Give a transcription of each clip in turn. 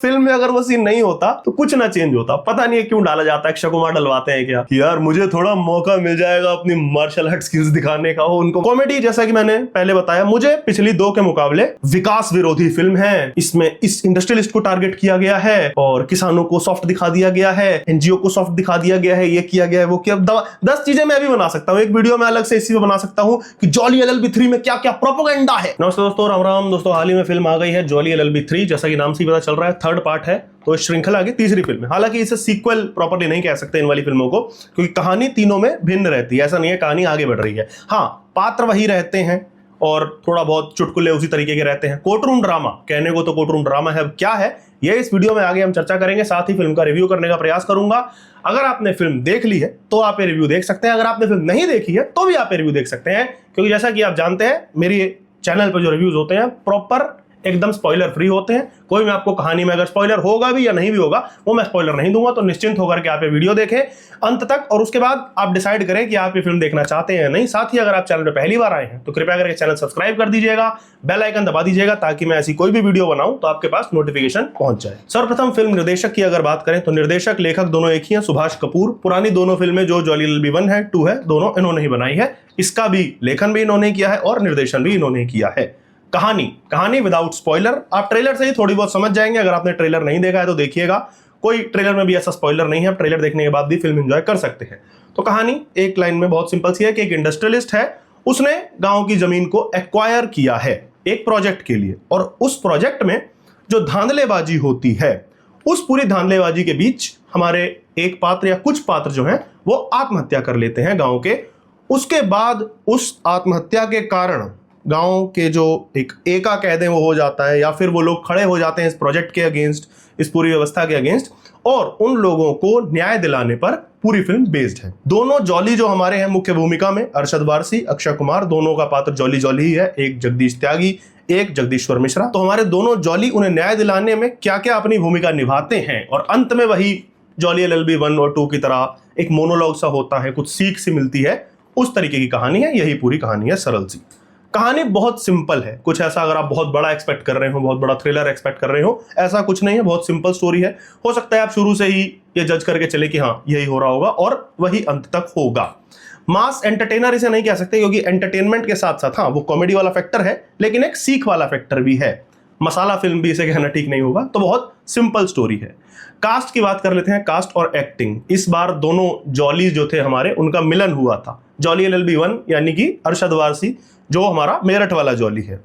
Film में अगर वो सीन नहीं होता तो कुछ ना चेंज होता। पता नहीं है क्यों डाला जाता है, अक्षय कुमार डलवाते हैं क्या कि यार मुझे थोड़ा मौका मिल जाएगा अपनी मार्शल आर्ट स्किल्स दिखाने का। वो उनको कॉमेडी, जैसा कि मैंने पहले बताया, मुझे पिछली दो के मुकाबले विकास विरोधी फिल्म है। इसमें इस इंडस्ट्रियलिस्ट को टारगेट किया गया है और किसानों को सॉफ्ट दिखा दिया गया है, एनजीओ को सॉफ्ट दिखा दिया गया है, ये किया गया है, वो किया। 10 चीजें मैं भी बना सकता हूँ, एक वीडियो में अलग से इसी पे बना सकता हूँ कि जॉली LLB 3 में क्या क्या प्रोपेगेंडा है। नमस्ते दोस्तों, राम राम दोस्तों। हाल ही में फिल्म आ गई है जॉली LLB 3, जैसा कि नाम से ही पता चल रहा है थर्ड पार्ट है, तो इस श्रृंखला की तीसरी फिल्म है। हालांकि इसे सीक्वल प्रॉपर्ली नहीं कह सकते इन वाली फिल्मों को, क्योंकि कहानी तीनों में भिन्न रहती है। ऐसा नहीं है, कहानी आगे बढ़ रही है। हाँ, पात्र वही रहते हैं और थोड़ा बहुत चुटकुले उसी तरीके के रहते हैं। कोर्टरूम ड्रामा, कहने को तो कोर्टरूम ड्रामा है, क्या है ये इस वीडियो में आगे हम चर्चा करेंगे। साथ ही फिल्म का रिव्यू करने का प्रयास करूंगा। अगर आपने फिल्म देख ली है तो आप ये रिव्यू देख सकते हैं, अगर आपने फिल्म नहीं देखी है तो भी आप ये रिव्यू देख सकते हैं, क्योंकि जैसा कि आप जानते हैं मेरी चैनल पर जो रिव्यूज होते हैं प्रॉपर एकदम स्पॉइलर फ्री होते हैं। कोई मैं आपको कहानी में अगर स्पॉइलर होगा भी या नहीं भी होगा वो मैं स्पॉइलर नहीं दूंगा, तो निश्चिंत होकर के आप ये वीडियो देखें अंत तक और उसके बाद आप डिसाइड करें कि आप ये फिल्म देखना चाहते हैं या नहीं। साथ ही अगर आप चैनल पर पहली बार आए हैं तो कृपया करके चैनल सब्सक्राइब कर दीजिएगा, बेल आइकन दबा दीजिएगा, ताकि मैं ऐसी कोई भी वीडियो बनाऊं तो आपके पास नोटिफिकेशन पहुंच जाए। सर्वप्रथम फिल्म निर्देशक की अगर बात करें तो निर्देशक लेखक दोनों एक ही हैं, सुभाष कपूर। पुरानी दोनों फिल्में जो जॉली LLB 1 है 2 है, दोनों इन्होंने ही बनाई है। इसका भी लेखन भी इन्होंने किया है और निर्देशन भी इन्होंने किया है। कहानी विदाउट स्पॉइलर, आप ट्रेलर से ही थोड़ी बहुत समझ जाएंगे। अगर आपने ट्रेलर नहीं देखा है तो देखिएगा, कोई ट्रेलर में भी ऐसा स्पॉइलर नहीं है, आप ट्रेलर देखने के बाद भी फिल्म एंजॉय कर सकते हैं। तो कहानी एक लाइन में बहुत सिंपल सी है कि एक इंडस्ट्रियलिस्ट है, उसने गांव की जमीन को एक्वायर किया है एक प्रोजेक्ट के लिए, और उस प्रोजेक्ट में जो धांधलेबाजी होती है, उस पूरी धांधलेबाजी के बीच हमारे एक पात्र या कुछ पात्र जो हैं वो आत्महत्या कर लेते हैं गांव के। उसके बाद उस आत्महत्या के कारण गांव के जो एक एका कह दें वो हो जाता है, या फिर वो लोग खड़े हो जाते हैं इस प्रोजेक्ट के अगेंस्ट, इस पूरी व्यवस्था के अगेंस्ट, और उन लोगों को न्याय दिलाने पर पूरी फिल्म बेस्ड है। दोनों जॉली जो हमारे हैं मुख्य भूमिका में, अरशद वारसी, अक्षय कुमार, दोनों का पात्र जॉली जॉली ही है, एक जगदीश त्यागी, एक जगदीश्वर मिश्रा। तो हमारे दोनों जॉली उन्हें न्याय दिलाने में क्या क्या अपनी भूमिका निभाते हैं, और अंत में वही जॉली LLB 1 और 2 की तरह एक मोनोलॉग सा होता है, कुछ सीख सी मिलती है, उस तरीके की कहानी है। यही पूरी कहानी है, सरल सी कहानी, बहुत सिंपल है। कुछ ऐसा अगर आप बहुत बड़ा एक्सपेक्ट कर रहे हो, बहुत बड़ा थ्रिलर एक्सपेक्ट कर रहे हो, ऐसा कुछ नहीं है, बहुत सिंपल स्टोरी है। हो सकता है आप शुरू से ही ये जज करके चले कि हाँ यही हो रहा होगा, और वही अंत तक होगा। मास एंटरटेनर इसे नहीं कह सकते, क्योंकि एंटरटेनमेंट के साथ साथ हाँ वो कॉमेडी वाला फैक्टर है, लेकिन एक सीख वाला फैक्टर भी है। मसाला फिल्म भी इसे कहना ठीक नहीं होगा। तो बहुत सिंपल स्टोरी है। कास्ट की बात कर लेते हैं, कास्ट और एक्टिंग। इस बार दोनों जॉली जो थे हमारे, उनका मिलन हुआ था। जॉली LLB 1 यानी कि अरशद वारसी, जो हमारा मेरठ वाला जॉली है।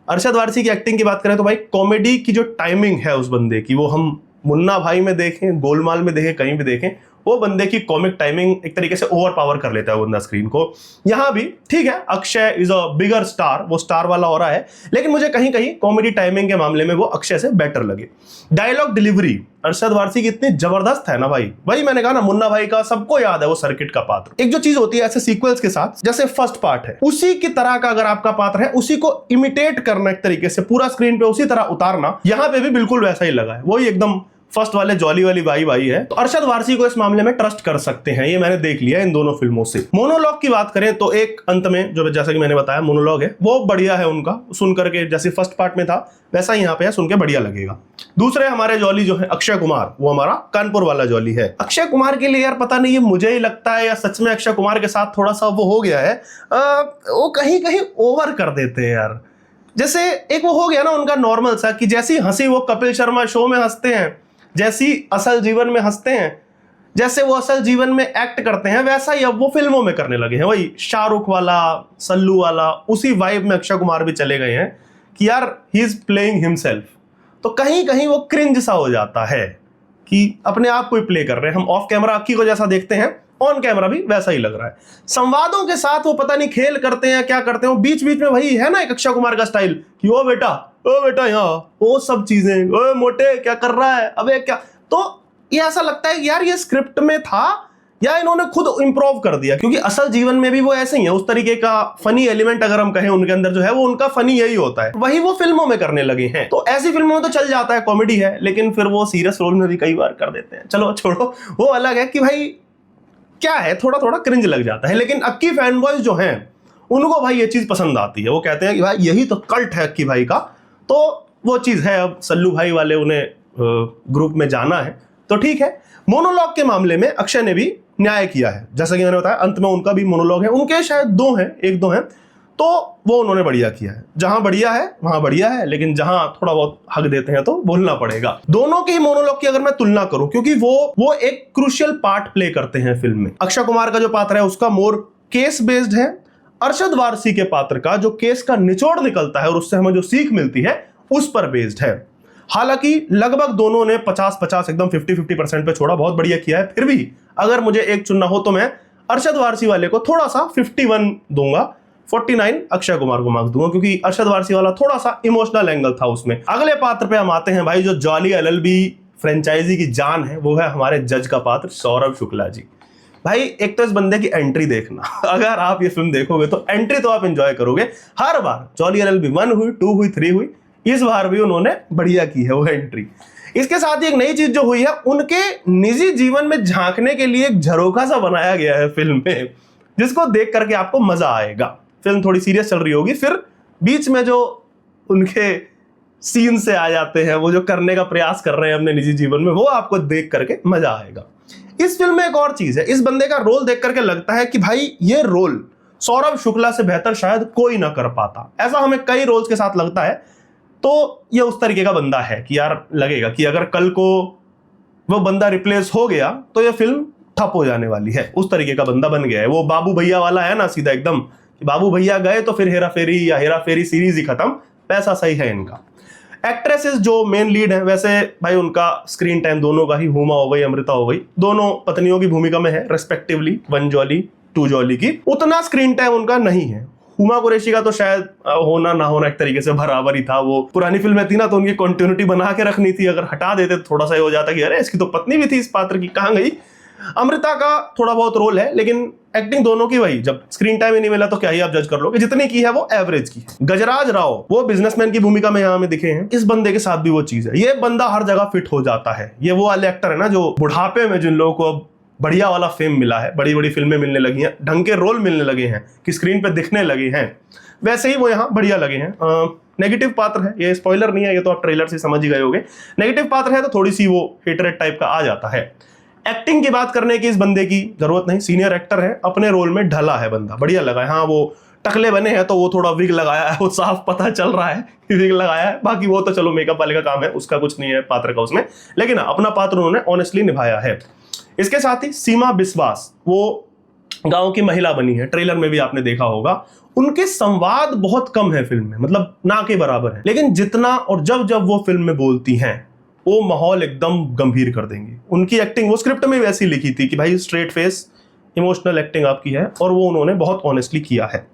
अरशद वारसी की एक्टिंग की बात करें तो भाई कॉमेडी की जो टाइमिंग है उस बंदे की, वो हम मुन्ना भाई में देखें, गोलमाल में देखें, कहीं भी देखें, वो बंदे की कॉमिक टाइमिंग एक तरीके से ओवर पावर कर लेता है वो बंदा स्क्रीन को। यहां भी ठीक है, Akshay is a bigger star, वो स्टार वाला हो रहा है, लेकिन मुझे कहीं कहीं कॉमेडी टाइमिंग के मामले में वो अक्षय से बेटर लगे। डायलॉग डिलीवरी अरशद वारसी की इतनी जबरदस्त है ना भाई, वही मैंने कहा ना, मुन्ना भाई का सबको याद है वो सर्किट का पात्र। एक जो चीज होती है ऐसे सीक्वल्स के साथ, जैसे फर्स्ट पार्ट है, उसी की तरह का अगर आपका पात्र है, उसी को इमिटेट करना, एक तरीके से पूरा स्क्रीन पे उसी तरह उतारना, यहां पे भी बिल्कुल वैसा ही लगा है। वही एकदम फर्स्ट वाले जॉली वाली भाई है। तो अरशद वारसी को इस मामले में ट्रस्ट कर सकते हैं, ये मैंने देख लिया इन दोनों फिल्मों से। मोनोलॉग की बात करें तो एक अंत में जो जैसा कि मैंने बताया मोनोलॉग है, वो बढ़िया है उनका, सुन करके जैसे फर्स्ट पार्ट में था वैसा ही यहाँ पे है, सुन के बढ़िया लगेगा। दूसरे हमारे जॉली जो है अक्षय कुमार, वो हमारा कानपुर वाला जॉली है। अक्षय कुमार के लिए यार पता नहीं, ये मुझे ही लगता है या सच में अक्षय कुमार के साथ थोड़ा सा वो हो गया है, वो कहीं कहीं ओवर कर देते हैं यार। जैसे एक वो हो गया ना उनका नॉर्मल सा, कि जैसी हंसी वो कपिल शर्मा शो में हंसते हैं, जैसी असल जीवन में हंसते हैं, जैसे वो असल जीवन में एक्ट करते हैं, वैसा ही अब वो फिल्मों में करने लगे हैं। वही शाहरुख वाला, सल्लू वाला, उसी वाइब में अक्षय कुमार भी चले गए हैं कि यार ही इज प्लेइंग हिमसेल्फ। तो कहीं कहीं वो क्रिंज सा हो जाता है कि अपने आप को ही प्ले कर रहे हैं। हम ऑफ कैमरा अक्की को जैसा देखते हैं, ऑन कैमरा भी वैसा ही लग रहा है। संवादों के साथ वो पता नहीं खेल करते हैं क्या करते हैं, बीच बीच में वही है ना एक अक्षय कुमार का स्टाइल कि ओ बेटा यहाँ, वो सब चीजें, ओ मोटे क्या कर रहा है, अबे क्या। तो ये ऐसा लगता है कि यार ये स्क्रिप्ट में था या इन्होंने खुद इंप्रूव कर दिया, क्योंकि असल जीवन में भी वो ऐसे ही है। उस तरीके का फनी एलिमेंट अगर हम कहें उनके अंदर जो है, वो उनका फनी यही होता है, वही वो फिल्मों में करने लगे हैं। तो ऐसी फिल्मों में तो चल जाता है, कॉमेडी है, लेकिन फिर वो सीरियस रोल में भी कई बार कर देते हैं। चलो छोड़ो, वो अलग है कि भाई क्या है, थोड़ा थोड़ा क्रिंज लग जाता है। लेकिन अक्की फैन बॉयज जो हैं उनको भाई ये चीज पसंद आती है, वो कहते हैं कि भाई यही तो कल्ट है अक्की भाई का। तो वो चीज है, अब सल्लू भाई वाले उन्हें ग्रुप में जाना है तो ठीक है। मोनोलॉग के मामले में अक्षय ने भी न्याय किया है, जैसा कि मैंने बताया अंत में उनका भी मोनोलॉग है, उनके शायद एक दो हैं, तो वो उन्होंने बढ़िया किया है। जहां बढ़िया है वहां बढ़िया है, लेकिन जहां थोड़ा बहुत हक देते हैं तो बोलना पड़ेगा। दोनों के ही मोनोलॉग की अगर मैं तुलना करूं, क्योंकि वो एक क्रूशियल पार्ट प्ले करते हैं फिल्म में। अक्षय कुमार का जो पात्र है उसका मोर केस बेस्ड है, अरशद वारसी के पात्र का जो केस का निचोड़ निकलता है और उससे हमें जो सीख मिलती है उस पर बेस्ड है। हालांकि लगभग दोनों ने 50-50 एकदम 50-50% पे छोड़ा, बहुत बढ़िया किया है। फिर भी अगर मुझे एक चुनना हो तो मैं अरशद वारसी वाले को थोड़ा सा 51 दूंगा, 49 अक्षय कुमार को मार्क्स दूंगा, क्योंकि अरशद वारसी वाला थोड़ा सा इमोशनल एंगल था उसमें। अगले पात्र पे हम आते हैं भाई, जो जॉली एलएलबी फ्रेंचाइजी की जान है, वो है हमारे जज का पात्र सौरभ शुक्ला जी। भाई एक तो इस बंदे की एंट्री देखना, अगर आप ये फिल्म देखोगे तो एंट्री तो आप एंजॉय करोगे। हर बार जॉली एलएलबी 1 हुई, 2 हुई, 3 हुई, इस बार भी उन्होंने बढ़िया की है वो एंट्री। इसके साथ ही एक नई चीज जो हुई है, उनके निजी जीवन में झांकने के लिए एक झरोखा सा बनाया गया है फिल्म में, जिसको देख करके आपको मजा आएगा। फिल्म थोड़ी सीरियस चल रही होगी, फिर बीच में जो उनके सीन से आ जाते हैं, वो जो करने का प्रयास कर रहे हैं अपने निजी जीवन में, वो आपको देख करके मजा आएगा। इस फिल्म में एक और चीज है, इस बंदे का रोल देख करके लगता है कि भाई ये रोल सौरभ शुक्ला से बेहतर शायद कोई ना कर पाता। ऐसा हमें कई रोल्स के साथ लगता है, तो ये उस तरीके का बंदा है कि यार लगेगा कि अगर कल को वो बंदा रिप्लेस हो गया तो ये फिल्म ठप हो जाने वाली है। उस तरीके का बंदा बन गया है। वो बाबू भैया वाला है ना, सीधा एकदम कि बाबू भैया गए तो फिर हेरा फेरी या हेरा फेरी सीरीज ही खत्म, पैसा सही है इनका। एक्ट्रेसेस जो मेन लीड है, वैसे भाई उनका स्क्रीन टाइम दोनों का ही, हुमा हो गई, अमृता हो गई, दोनों पत्नियों की भूमिका में है रेस्पेक्टिवली, 1 जॉली 2 जॉली की। उतना स्क्रीन टाइम उनका नहीं है। हुमा कुरैशी का तो शायद होना ना होना एक तरीके से बराबर ही था। वो पुरानी फिल्में थी ना, तो उनकी कंटिन्यूटी बना के रखनी थी, अगर हटा देते तो थोड़ा सा हो जाता कि अरे इसकी तो पत्नी भी थी इस पात्र की, कहां गई। अमृता का थोड़ा बहुत रोल है, लेकिन एक्टिंग दोनों की वही, जब स्क्रीन टाइम ही नहीं मिला तो क्या ही आप जज कर लोगे, जितनी की है वो एवरेज की है। गजराज राव वो बिजनेसमैन की भूमिका में यहाँ में दिखे हैं, इस बंदे के साथ भी वो चीज है, ये बंदा हर जगह फिट हो जाता है। ये वो वाले एक्टर है ना जो बुढ़ापे में जिन लोगों को बढ़िया वाला फेम मिला है, बड़ी बड़ी फिल्में मिलने लगी हैं, ढंग के रोल मिलने लगे हैं, कि स्क्रीन पे दिखने लगे हैं, वैसे ही वो यहाँ बढ़िया लगे हैं। नेगेटिव पात्र है, ये स्पॉइलर नहीं है, ये तो आप ट्रेलर से समझ ही गए होंगे। नेगेटिव पात्र है तो थोड़ी सी वो हेटरेट टाइप का आ जाता है। एक्टिंग की बात करने की इस बंदे की जरूरत नहीं, सीनियर एक्टर है, अपने रोल में ढला है बंदा, बढ़िया लगा है। हाँ वो टकले बने हैं तो वो थोड़ा विग लगाया है, वो साफ पता चल रहा है कि विग लगाया है, बाकी वो तो चलो मेकअप वाले का काम है, उसका कुछ नहीं है पात्र का उसमें, लेकिन अपना पात्र उन्होंने ऑनेस्टली निभाया है। इसके साथ ही सीमा बिस्वास वो गांव की महिला बनी है, ट्रेलर में भी आपने देखा होगा। उनके संवाद बहुत कम है फिल्म में, मतलब ना के बराबर है, लेकिन जितना और जब जब वो फिल्म में बोलती हैं वो माहौल एकदम गंभीर कर देंगे। उनकी एक्टिंग वो स्क्रिप्ट में वैसी लिखी थी कि भाई स्ट्रेट फेस इमोशनल एक्टिंग आपकी है, और वो उन्होंने बहुत ऑनेस्टली किया है।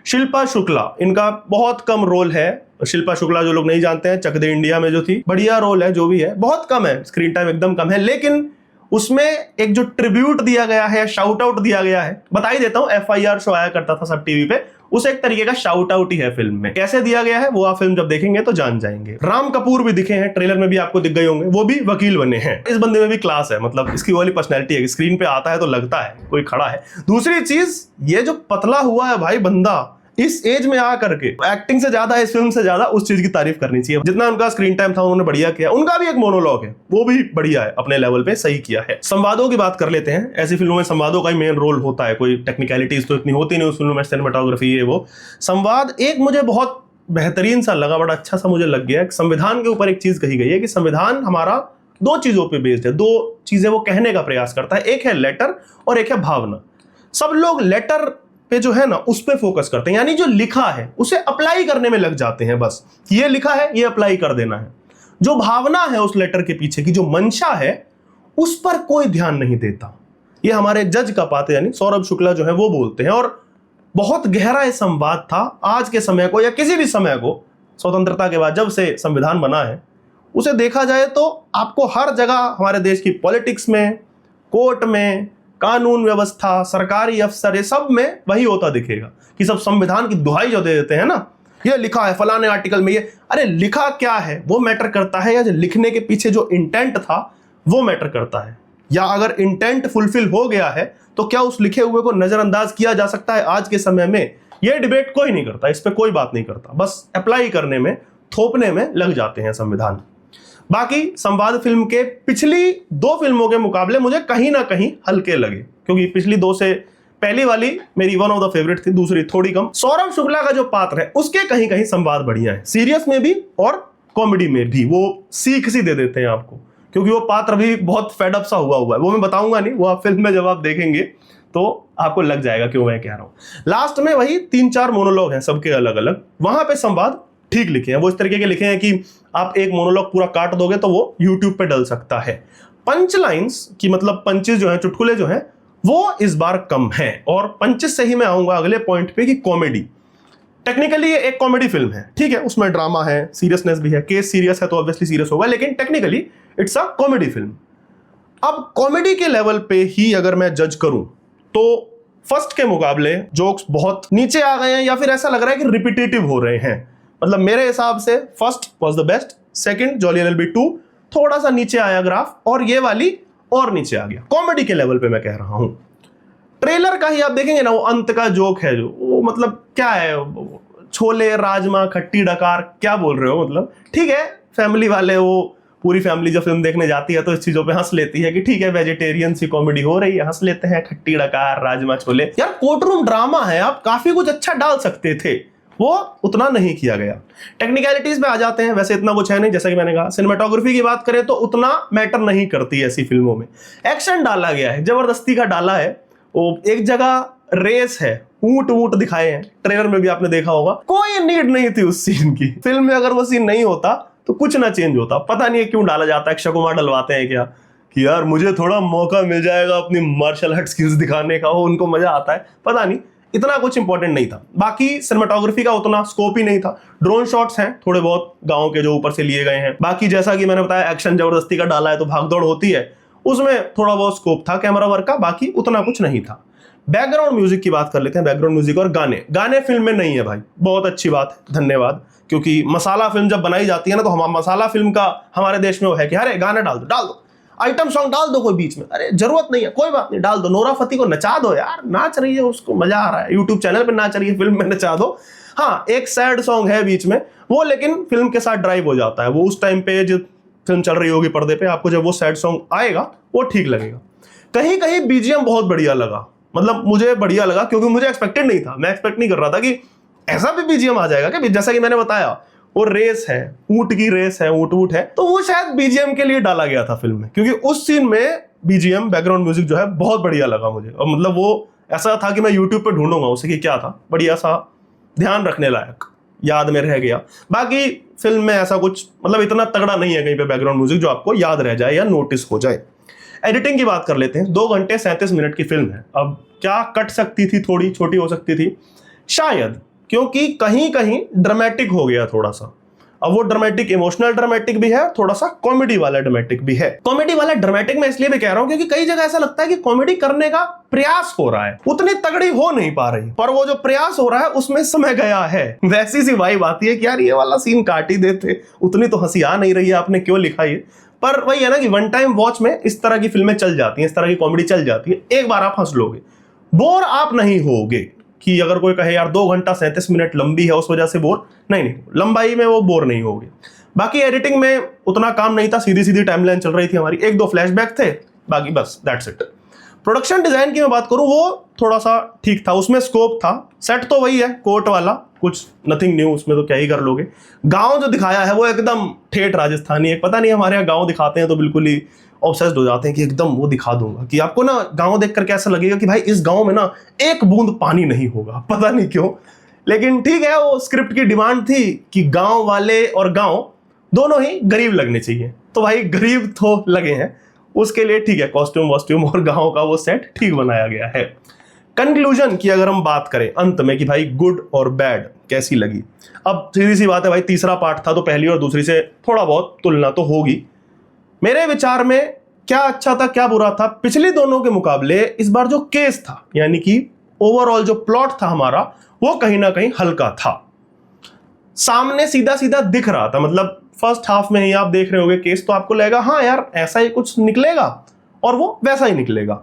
शिल्पा शुक्ला, इनका बहुत कम रोल है। शिल्पा शुक्ला जो लोग नहीं जानते हैं, चक दे इंडिया में जो थी, बढ़िया रोल है, जो भी है, बहुत कम है, स्क्रीन टाइम एकदम कम है, लेकिन उसमें एक जो ट्रिब्यूट दिया गया है, शाउट आउट दिया गया है, बता ही देता हूं, FIR शो आया करता था सब टीवी पे, उस एक तरीके का शाउट आउट ही है फिल्म में। कैसे दिया गया है वो आप फिल्म जब देखेंगे तो जान जाएंगे। राम कपूर भी दिखे हैं, ट्रेलर में भी आपको दिख गए होंगे, वो भी वकील बने हैं। इस बंदे में भी क्लास है, मतलब इसकी वाली पर्सनैलिटी है, स्क्रीन पे आता है तो लगता है कोई खड़ा है। दूसरी चीज, ये जो पतला हुआ है भाई बंदा इस एज में आ करके, एक्टिंग से ज्यादा, इस फिल्म से ज्यादा उस चीज की तारीफ करनी चाहिए। जितना उनका स्क्रीन टाइम था उन्होंने बढ़िया किया। उनका भी एक मोनोलॉग है, वो भी बढ़िया है, अपने लेवल पे सही किया है। संवादों की बात कर लेते हैं। ऐसी फिल्मों में संवादों का ही मेन रोल होता है, कोई टेक्निकलिटीज तो इतनी होती नहीं उस फिल्म में, सिनेमेटोग्राफी है वो। संवाद एक मुझे बहुत बेहतरीन सा लगा, बड़ा अच्छा सा मुझे लग गया। संविधान के ऊपर एक चीज कही गई है कि संविधान हमारा 2 चीजों पे बेस्ड है, 2 चीजें वो कहने का प्रयास करता है, एक है लेटर और एक है भावना। सब लोग लेटर पे जो है ना उस पे फोकस करते हैं, यानी जो लिखा है उसे अप्लाई करने में लग जाते हैं, बस ये लिखा है ये अप्लाई कर देना है। जो भावना है उस लेटर के पीछे की, जो मंशा है, उस पर कोई ध्यान नहीं देता। ये हमारे जज का पात्र यानी सौरभ शुक्ला जो है वो बोलते हैं, और बहुत गहरा ये संवाद था। आज के समय को या किसी भी समय को, स्वतंत्रता के बाद जब से संविधान बना है, उसे देखा जाए तो आपको हर जगह हमारे देश की पॉलिटिक्स में, कोर्ट में, कानून व्यवस्था, सरकारी अफसर, ये सब में वही होता दिखेगा कि सब संविधान की दुहाई जो दे देते हैं ना, ये लिखा है फलाने आर्टिकल में, ये अरे लिखा क्या है वो मैटर करता है, या जो लिखने के पीछे जो इंटेंट था वो मैटर करता है, या अगर इंटेंट फुलफिल हो गया है तो क्या उस लिखे हुए को नजरअंदाज किया जा सकता है आज के समय में। ये डिबेट कोई नहीं करता, इस पर कोई बात नहीं करता, बस अप्लाई करने में, थोपने में लग जाते हैं संविधान। बाकी संवाद फिल्म के पिछली 2 फिल्मों के मुकाबले मुझे कहीं ना कहीं हल्के लगे, क्योंकि पिछली 2 से पहली वाली मेरी वन ऑफ द फेवरेट थी, दूसरी थोड़ी कम। सौरभ शुक्ला का जो पात्र है उसके कहीं कहीं संवाद बढ़िया है, सीरियस में भी और कॉमेडी में भी। वो सीख सी दे देते हैं आपको, क्योंकि वो पात्र भी बहुत फेडअप सा हुआ है। वो मैं बताऊंगा नहीं, वो आप फिल्म में जब आप देखेंगे तो आपको लग जाएगा क्यों मैं कह रहा हूं। लास्ट में वही 3-4 मोनोलॉग हैं सबके अलग अलग, वहां पे संवाद ठीक लिखे हैं। वो इस तरीके के लिखे हैं कि आप एक मोनोलॉग पूरा काट दोगे तो वो यूट्यूब पे डल सकता है। पंच लाइन्स की मतलब पंचेस जो है, चुटकुले जो हैं, वो इस बार कम है। और पंचेस से ही मैं आऊंगा अगले पॉइंट पे कि कॉमेडी। टेक्निकली ये एक कॉमेडी फिल्म है, ठीक है, उसमें ड्रामा है, सीरियसनेस भी है। केस सीरियस है तो ऑब्वियसली सीरियस होगा, लेकिन technically it's a comedy film. अब कॉमेडी के लेवल पे ही अगर मैं जज करूं तो फर्स्ट के मुकाबले जोक्स बहुत नीचे आ गए हैं, या फिर ऐसा लग रहा है कि रिपीटेटिव हो रहे हैं। मतलब मेरे हिसाब से first was the best, second jolly LLB 2 थोड़ा सा नीचे आया ग्राफ, और ये वाली और नीचे आ गया कॉमेडी के लेवल पे मैं कह रहा हूं। ट्रेलर का ही आप देखेंगे ना, वो अंत का जोक है जो, वो मतलब क्या है, छोले राजमा खट्टी डकार, क्या बोल रहे हो मतलब। ठीक है, फैमिली वाले, वो पूरी फैमिली जब फिल्म देखने जाती है तो इस चीजों पे हंस लेती है कि ठीक है वेजिटेरियन सी कॉमेडी हो रही है, हंस लेते हैं, खट्टी डकार राजमा छोले। यार कोर्टरूम ड्रामा है, आप काफी कुछ अच्छा डाल सकते थे, वो उतना नहीं किया गया। टेक्निकलिटीज पे आ जाते हैं, वैसे इतना कुछ है नहीं, जैसा कि मैंने कहा। सिनेमेटोग्राफी की बात करें तो उतना मैटर नहीं करती ऐसी फिल्मों में। एक्शन डाला गया है, जबरदस्ती का डाला है। वो एक जगह रेस है, ऊंट वूट दिखाए हैं, ट्रेलर में भी आपने देखा होगा। कोई नीड नहीं थी उस सीन की। फिल्म में अगर वो सीन नहीं होता तो कुछ ना चेंज होता। पता नहीं है क्यों डाला जाता है, अक्षय कुमार डलवाते हैं क्या कि यार मुझे थोड़ा मौका मिल जाएगा अपनी मार्शल आर्ट स्किल्स दिखाने का, वो उनको मजा आता है, पता नहीं। इतना कुछ इंपॉर्टेंट नहीं था। बाकी सिनेमेटोग्राफी का उतना स्कोप ही नहीं था। ड्रोन शॉट्स हैं थोड़े बहुत गांव के जो ऊपर से लिए गए हैं। बाकी जैसा कि मैंने बताया एक्शन जबरदस्ती का डाला है तो भागदौड़ होती है, उसमें थोड़ा बहुत स्कोप था कैमरा वर्क का, बाकी उतना कुछ नहीं था। बैकग्राउंड म्यूजिक की बात कर लेते हैं। बैकग्राउंड म्यूजिक और गाने फिल्म में नहीं है भाई, बहुत अच्छी बात है, धन्यवाद। क्योंकि मसाला फिल्म जब बनाई जाती है ना, तो हम मसाला फिल्म का हमारे देश में वो है कि अरे गाना डाल दो, आइटम सॉन्ग डाल दो कोई बीच में, अरे जरूरत नहीं है, कोई बात नहीं, डाल दो। नोरा फतेही को नचा दो यार, नाच रही है, उसको मजा आ रहा है, यूट्यूब चैनल पे नाच रही है, फिल्म में नचा दो। हाँ, एक सैड सॉन्ग है बीच में, वो लेकिन फिल्म के साथ ड्राइव हो जाता है। वो उस टाइम पे जो फिल्म चल रही होगी पर्दे पे, आपको जब वो सैड सॉन्ग आएगा वो ठीक लगेगा। कहीं कहीं बीजीएम बहुत बढ़िया लगा, मतलब मुझे बढ़िया लगा, क्योंकि मुझे एक्सपेक्टेड नहीं था। मैं एक्सपेक्ट नहीं कर रहा था कि ऐसा भी बीजीएम आ जाएगा क्या। जैसा कि मैंने बताया, वो रेस है, ऊंट की रेस है, ऊंट है, तो वो शायद बीजीएम के लिए डाला गया था फिल्म में, क्योंकि उस सीन में बीजीएम बैकग्राउंड म्यूजिक जो है बहुत बढ़िया लगा मुझे। और मतलब वो ऐसा था कि मैं यूट्यूब पे ढूंढूंगा उसे कि क्या था, बढ़िया सा, ध्यान रखने लायक, याद में रह गया। बाकी फिल्म में ऐसा कुछ मतलब इतना तगड़ा नहीं है कहीं पे बैकग्राउंड म्यूजिक जो आपको याद रह जाए या नोटिस हो जाए। एडिटिंग की बात कर लेते हैं। 2 घंटे 37 मिनट की फिल्म है। अब क्या कट सकती थी, थोड़ी छोटी हो सकती थी शायद, क्योंकि कहीं कहीं ड्रामेटिक हो गया थोड़ा सा। अब वो ड्रामेटिक इमोशनल ड्रामेटिक भी है, थोड़ा सा कॉमेडी वाला ड्रामेटिक भी है। कॉमेडी वाला ड्रामेटिक मैं इसलिए भी कह रहा हूं क्योंकि कई जगह ऐसा लगता है कि कॉमेडी करने का प्रयास हो रहा है, उतनी तगड़ी हो नहीं पा रही, पर वो जो प्रयास हो रहा है उसमें समय गया है। वैसी सी वाइब आती है कि यार ये वाला सीन काट ही देते, उतनी तो हंसी आ नहीं रही है, आपने क्यों लिखा ये। पर वही है ना कि वन टाइम वॉच में इस तरह की फिल्में चल जाती हैं, इस तरह की कॉमेडी चल जाती है, एक बार आप हंस लोगे, बोर आप नहीं होगे। कि अगर कोई कहे यार 2 घंटा 37 मिनट लंबी है उस वजह से बोर नहीं, लंबाई में वो बोर नहीं होगे। बाकी एडिटिंग में उतना काम नहीं था, सीधी सीधी टाइमलाइन चल रही थी हमारी, 1-2 फ्लैशबैक थे, बाकी बस दैट्स इट। प्रोडक्शन डिजाइन की मैं बात करूं, वो थोड़ा सा ठीक था, उसमें स्कोप था। सेट तो वही है कोर्ट वाला, कुछ नथिंग न्यू, उसमें तो क्या ही कर लोगे। गांव जो दिखाया है वो एकदम ठेठ राजस्थानी है। पता नहीं हमारे यहाँ गांव दिखाते हैं तो बिल्कुल ही ऑब्सेस्ड हो जाते हैं कि एकदम वो दिखा दूंगा, कि आपको ना गांव देख करके ऐसा लगेगा कि भाई इस गांव में ना एक बूंद पानी नहीं होगा, पता नहीं क्यों। लेकिन ठीक है, वो स्क्रिप्ट की डिमांड थी कि गांव वाले और गांव दोनों ही गरीब लगने चाहिए, तो भाई गरीब तो लगे हैं, उसके लिए ठीक है, कॉस्ट्यूम वॉस्ट्यूम और गांव का वो सेट ठीक बनाया गया है। कंक्लूजन की अगर हम बात करें अंत में कि भाई गुड और बैड कैसी लगी, अब सीधी सी बात है भाई, तीसरा पार्ट था तो पहली और दूसरी से थोड़ा बहुत तुलना तो होगी। मेरे विचार में क्या अच्छा था क्या बुरा था, पिछली दोनों के मुकाबले इस बार जो केस था, यानी कि ओवरऑल जो प्लॉट था हमारा, वो कहीं ना कहीं हल्का था, सामने सीधा सीधा दिख रहा था। मतलब फर्स्ट हाफ में ही आप देख रहे होगे केस तो आपको लगेगा हाँ यार ऐसा ही कुछ निकलेगा, और वो वैसा ही निकलेगा।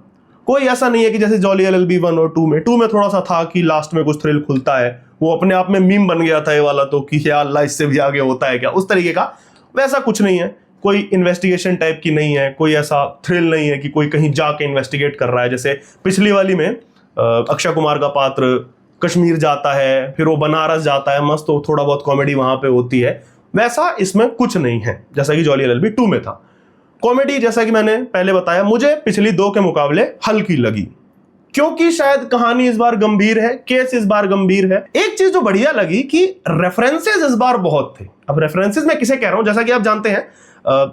कोई ऐसा नहीं है कि जैसे जॉली एलएलबी 1 और 2 में थोड़ा सा था कि लास्ट में कुछ थ्रिल खुलता है, वो अपने आप में मीम बन गया था ये वाला तो, कि यार अल्लाह इससे भी आगे होता है क्या, उस तरीके का वैसा कुछ नहीं है। कोई इन्वेस्टिगेशन टाइप की नहीं है, कोई ऐसा थ्रिल नहीं है कि कोई कहीं जाके इन्वेस्टिगेट कर रहा है। जैसे पिछली वाली में अक्षय कुमार का पात्र कश्मीर जाता है, फिर वो बनारस जाता है, मस्त तो थोड़ा बहुत कॉमेडी वहां पे होती है, वैसा इसमें कुछ नहीं है जैसा कि जॉली एलएलबी 2 में था। कॉमेडी जैसा कि मैंने पहले बताया मुझे पिछली 2 के मुकाबले हल्की लगी, क्योंकि शायद कहानी इस बार गंभीर है, केस इस बार गंभीर है। एक चीज जो बढ़िया लगी कि रेफरेंसेस इस बार बहुत थे। अब रेफरेंसेस मैं किसे कह रहा हूं, जैसा कि आप जानते हैं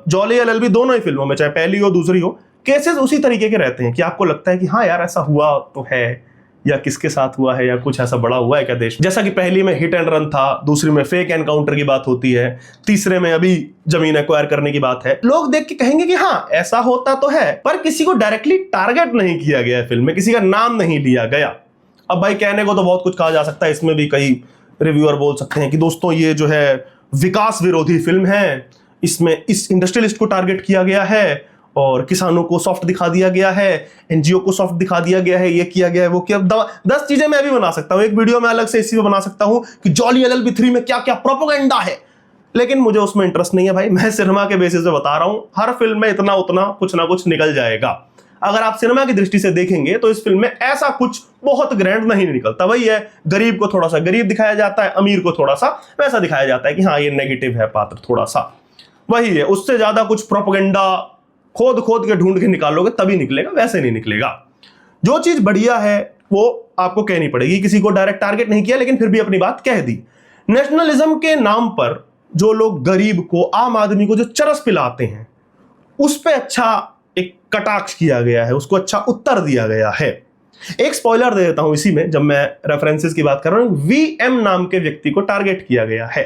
जॉली एलएलबी दोनों ही फिल्मों में, चाहे पहली हो दूसरी हो, केसेस उसी तरीके के रहते हैं कि आपको लगता है कि हाँ यार ऐसा हुआ तो है, या किसके साथ हुआ है, या कुछ ऐसा बड़ा हुआ है क्या देश। जैसा कि पहली में हिट एंड रन था, दूसरी में फेक एनकाउंटर की बात होती है, तीसरे में अभी जमीन एक्वायर करने की बात है। लोग देख के कहेंगे कि हाँ ऐसा होता तो है, पर किसी को डायरेक्टली टारगेट नहीं किया गया है फिल्म में, किसी का नाम नहीं लिया गया। अब भाई कहने को तो बहुत कुछ कहा जा सकता है, इसमें भी कई रिव्यूअर बोल सकते हैं कि दोस्तों ये जो है विकास विरोधी फिल्म है, इसमें इस इंडस्ट्रियलिस्ट को टारगेट किया गया है और किसानों को सॉफ्ट दिखा दिया गया है, एनजीओ को सॉफ्ट दिखा दिया गया है, ये किया गया है, वो किया। 10 चीजें मैं भी बना सकता हूं, एक वीडियो में अलग से इसी पे बना सकता हूं कि जॉली एलएलबी 3 में क्या क्या प्रोपेगेंडा है, लेकिन मुझे उसमें इंटरेस्ट नहीं है भाई। मैं सिनेमा के बेसिस पे बता रहा हूं, हर फिल्म में इतना उतना कुछ ना कुछ निकल जाएगा। अगर आप सिनेमा की दृष्टि से देखेंगे तो इस फिल्म में ऐसा कुछ बहुत ग्रैंड नहीं निकलता। वही है, गरीब को थोड़ा सा गरीब दिखाया जाता है, अमीर को थोड़ा सा वैसा दिखाया जाता है कि हाँ ये नेगेटिव है पात्र थोड़ा सा, वही है। उससे ज्यादा कुछ प्रोपेगेंडा खोद खोद के ढूंढ के निकालोगे तभी निकलेगा, वैसे नहीं निकलेगा। जो चीज बढ़िया है वो आपको कहनी पड़ेगी, किसी को डायरेक्ट टारगेट नहीं किया लेकिन फिर भी अपनी बात कह दी। नेशनलिज्म के नाम पर जो लोग गरीब को, आम आदमी को जो चरस पिलाते हैं, उस पे अच्छा एक कटाक्ष किया गया है, उसको अच्छा उत्तर दिया गया है। एक स्पॉइलर दे देता हूं इसी में, जब मैं रेफरेंसेस की बात कर रहा हूं, वीएम नाम के व्यक्ति को टारगेट किया गया है।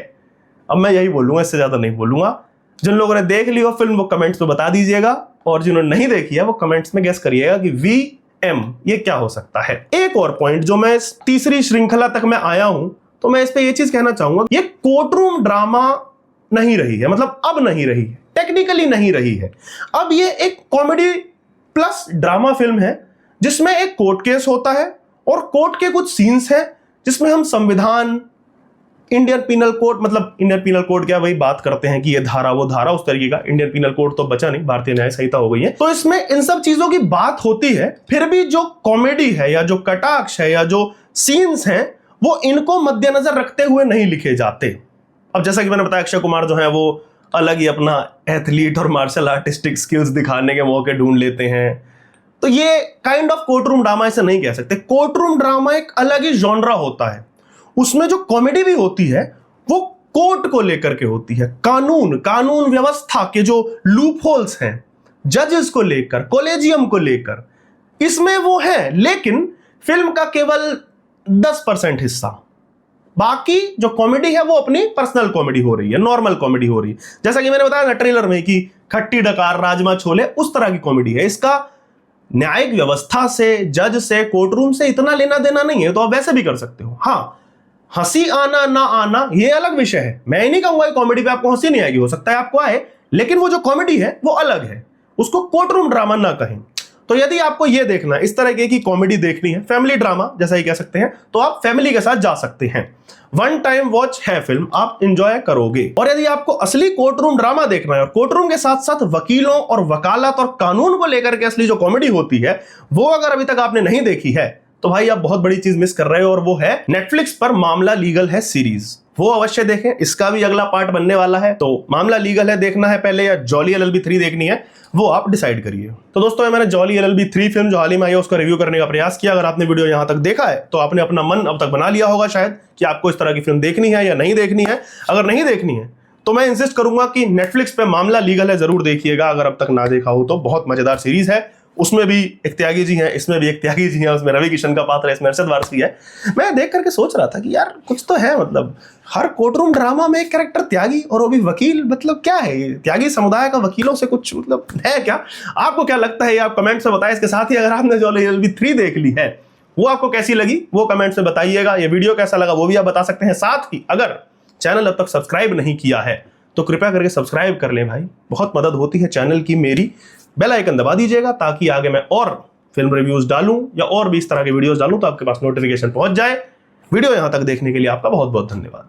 अब मैं यही बोलूंगा, इससे ज्यादा नहीं बोलूंगा। जिन लोगों ने देख ली हो फिल्म वो कमेंट्स में बता दीजिएगा, और जिन्होंने नहीं देखी है वो कमेंट्स में गेस करिएगा कि वीएम ये क्या हो सकता है। एक और पॉइंट, जो मैं तीसरी श्रृंखला तक मैं आया हूं तो मैं इस पे ये चीज कहना चाहूंगा, ये कोर्टरूम ड्रामा नहीं रही है, मतलब अब नहीं रही है, टेक्निकली नहीं रही है। अब ये एक कॉमेडी प्लस ड्रामा फिल्म है जिसमें एक कोर्ट केस होता है और कोर्ट के कुछ सीन्स हैं जिसमें हम संविधान, इंडियन पीनल कोड, मतलब इंडियन पीनल कोड क्या, वही बात करते हैं कि ये धारा वो धारा, उस तरीके का। इंडियन पीनल कोड तो बचा नहीं, भारतीय न्याय संहिता हो गई है। तो इसमें इन सब चीजों की बात होती है, फिर भी जो कॉमेडी है या जो कटाक्ष है या जो सीन्स हैं वो इनको मद्देनजर रखते हुए नहीं लिखे जाते। अब जैसा कि मैंने बताया, अक्षय कुमार जो है वो अलग ही अपना एथलीट और मार्शल आर्टिस्टिक स्किल्स दिखाने के मौके ढूंढ लेते हैं। तो ये काइंड ऑफ कोर्टरूम ड्रामा ऐसे नहीं कह सकते। कोर्टरूम ड्रामा एक अलग ही जॉनरा होता है, उसमें जो कॉमेडी भी होती है वो कोर्ट को लेकर के होती है, कानून व्यवस्था के जो लूप होल्स हैं, जजेस को लेकर, कॉलेजियम को लेकर, इसमें वो है। लेकिन फिल्म का केवल 10% हिस्सा, बाकी जो कॉमेडी है वो अपनी पर्सनल कॉमेडी हो रही है, नॉर्मल कॉमेडी हो रही है। जैसा कि मैंने बताया ना ट्रेलर में कि खट्टी डकार, राजमा छोले, उस तरह की कॉमेडी है। इसका न्यायिक व्यवस्था से, जज से, कोर्टरूम से इतना लेना देना नहीं है, तो आप वैसे भी कर सकते हो। हाँ, हंसी आना ना आना ये अलग विषय है। मैं ही नहीं कहूंगा कॉमेडी पे आपको हंसी नहीं आएगी, हो सकता है आपको आए, लेकिन वो जो कॉमेडी है वो अलग है, उसको कोर्टरूम ड्रामा ना कहें। तो यदि आपको ये देखना, इस तरह की कॉमेडी देखनी है, फैमिली ड्रामा जैसा ही कह सकते हैं, तो आप फैमिली के साथ जा सकते हैं। वन टाइम वॉच है फिल्म, आप इंजॉय करोगे। और यदि आपको असली कोर्टरूम ड्रामा देखना है और कोर्टरूम के साथ साथ वकीलों और वकालत और कानून को लेकर के असली जो कॉमेडी होती है वो अगर अभी तक आपने नहीं देखी है तो भाई आप बहुत बड़ी चीज मिस कर रहे हो, और वो है नेटफ्लिक्स पर मामला लीगल है सीरीज। वो अवश्य देखें, इसका भी अगला पार्ट बनने वाला है। तो मामला लीगल है देखना है पहले या जॉली एलएलबी 3 देखनी है, वो आप डिसाइड करिए। तो दोस्तों मैंने जॉली एलएलबी 3 फिल्म जो हाल ही में आई है उसका रिव्यू करने का प्रयास किया। अगर आपने वीडियो यहां तक देखा है तो आपने अपना मन अब तक बना लिया होगा शायद कि आपको इस तरह की फिल्म देखनी है या नहीं देखनी है। अगर नहीं देखनी है तो मैं इंसिस्ट करूंगा कि नेटफ्लिक्स पे मामला लीगल है जरूर देखिएगा, अगर अब तक ना देखा हो तो। बहुत मजेदार सीरीज है, उसमें भी एक त्यागी जी हैं, इसमें भी एक त्यागी जी हैं, उसमें रवि किशन का पात्र है, इसमें अरशद वारसी है। मैं देख करके सोच रहा था कि यार कुछ तो है, मतलब हर कोर्टरूम ड्रामा में एक कैरेक्टर त्यागी और वो भी वकील, मतलब क्या है ये? त्यागी समुदाय का वकीलों से कुछ मतलब है क्या? आपको क्या लगता है ये आप कमेंट्स में बताएं। इसके साथ ही अगर आपने जॉली एलएलबी 3 देख ली है वो आपको कैसी लगी वो कमेंट्स में बताइएगा। ये वीडियो कैसा लगा वो भी आप बता सकते हैं। साथ ही अगर चैनल अब तक सब्सक्राइब नहीं किया है तो कृपया करके सब्सक्राइब कर लें भाई, बहुत मदद होती है चैनल की मेरी। बेल आइकन दबा दीजिएगा ताकि आगे मैं और फिल्म रिव्यूज डालूं या और भी इस तरह के वीडियोस डालूं तो आपके पास नोटिफिकेशन पहुंच जाए। वीडियो यहां तक देखने के लिए आपका बहुत बहुत धन्यवाद।